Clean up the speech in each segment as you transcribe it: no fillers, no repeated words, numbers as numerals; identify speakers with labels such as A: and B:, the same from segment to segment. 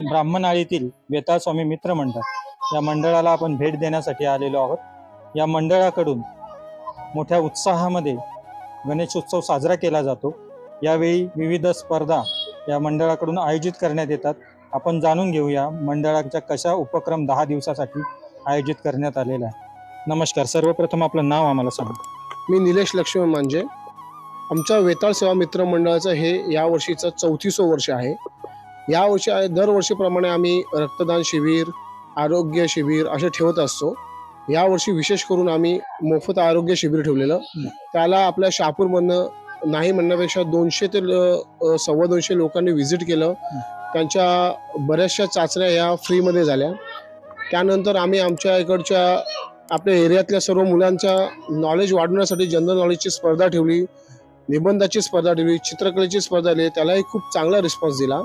A: ब्राह्मणआळीतील वेताळ स्वामी मित्र मंडळ या मंडळाला आपण भेट देण्यासाठी आलेलो आहोत। या मंडळाकडून मोठ्या उत्साहामध्ये गणेशोत्सव साजरा केला जातो। यावेळी विविध स्पर्धा या मंडळाकडून आयोजित करण्यात येतात। आपण जाणून घेऊया मंडळाच्या कशा उपक्रम 10 दिवसासाठी आयोजित करण्यात आलेला आहे। नमस्कार, सर्वप्रथम आपलं नाव आम्हाला सांगा।
B: मी निलेश लक्ष्मण मांजे। आमच्या वेताळ सेवा मित्र मंडळाचं हे यावर्षीचं 34वं वर्ष आहे। यावर्षी दरवर्षीप्रमाणे आम्ही रक्तदान शिबिर, आरोग्य शिबिर असे ठेवत असतो। यावर्षी विशेष करून आम्ही मोफत आरोग्य शिबिर ठेवलेलं। त्याला आपल्या शहापूरमधनं नाही म्हणण्यापेक्षा 200 ते 250 लोकांनी व्हिजिट केलं। त्यांच्या बऱ्याचशा चाचण्या या फ्रीमध्ये झाल्या। त्यानंतर आम्ही आमच्या इकडच्या आपल्या एरियातल्या सर्व मुलांच्या नॉलेज वाढवण्यासाठी जनरल नॉलेजची स्पर्धा ठेवली, निबंधाची स्पर्धा ठेवली, चित्रकलेची स्पर्धा ठेवली। त्यालाही खूप चांगला रिस्पॉन्स दिला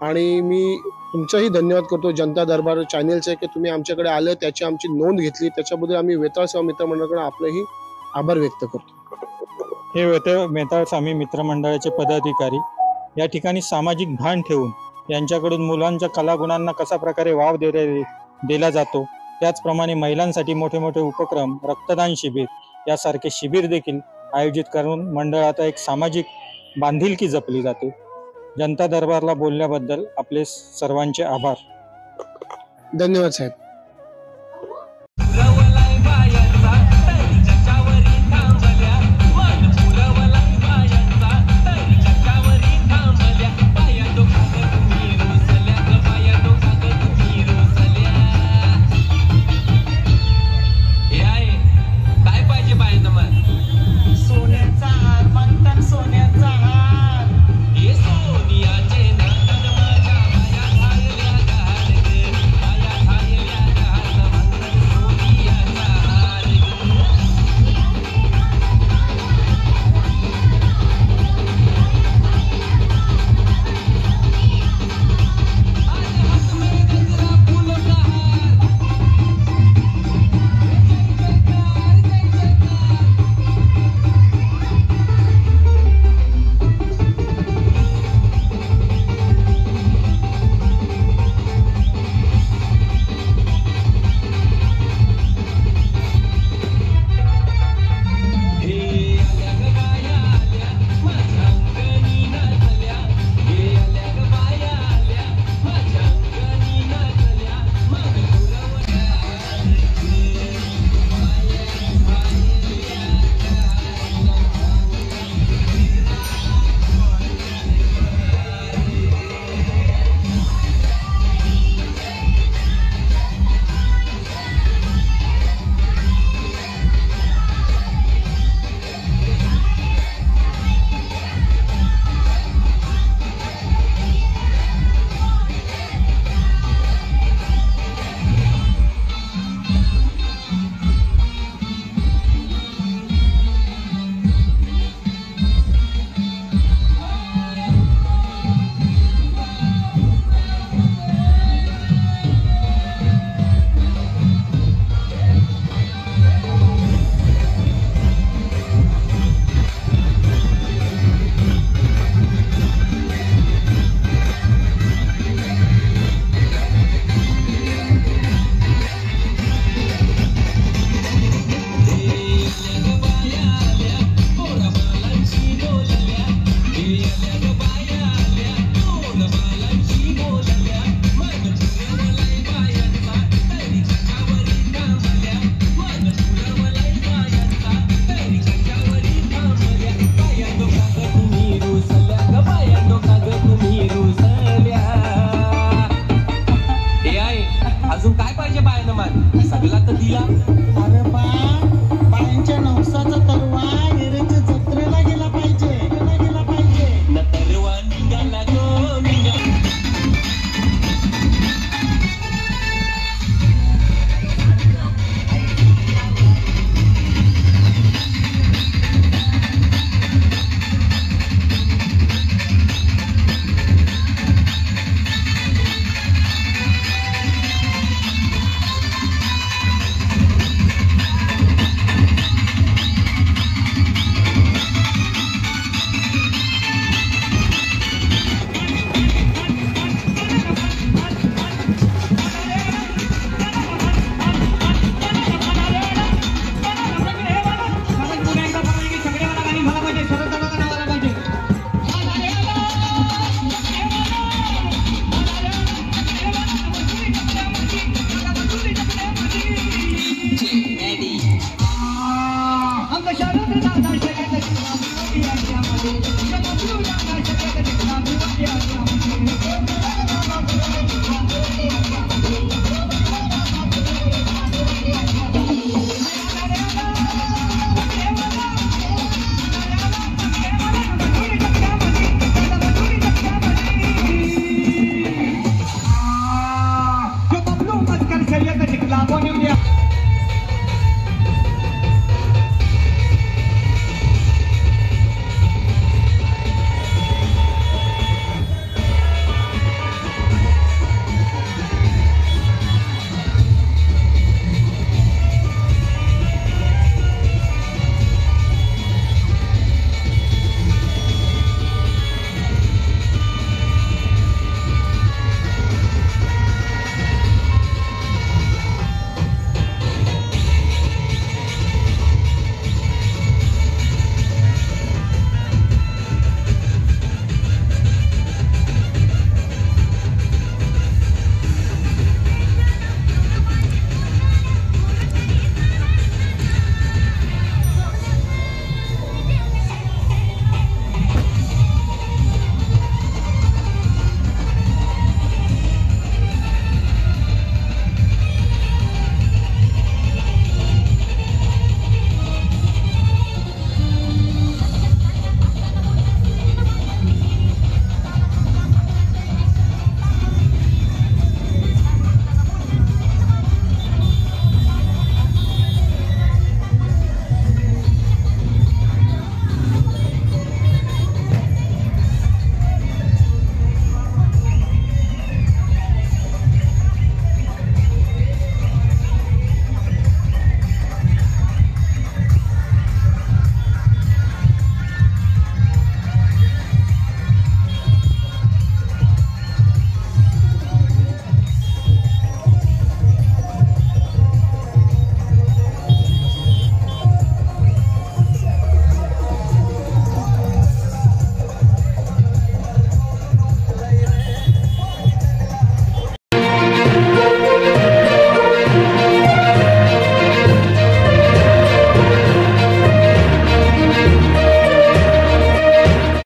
B: आणि मी तुमचाही धन्यवाद करतो जनता दरबार चॅनेलचे की तुम्ही आमच्याकडे आले, त्याची आमची नोंद घेतली। त्याच्याबद्दल आम्ही वेताळ सेवा मित्र मंडळाकडे आपलेही आभार व्यक्त करतो।
A: हे वेताळ स्वामी मित्र मंडळाचे पदाधिकारी या ठिकाणी सामाजिक भान ठेवून यांच्याकडून मुलांच्या कलागुणांना कसा प्रकारे वाव दिला जातो, त्याचप्रमाणे महिलांसाठी मोठे मोठे उपक्रम, रक्तदान शिबिर यासारखे शिबिर देखील आयोजित करून मंडळात एक सामाजिक बांधिलकी जपली जाते। जनता दरबारला बोलल्याबद्दल आपले सर्वांचे आभार।
B: धन्यवाद साहेब।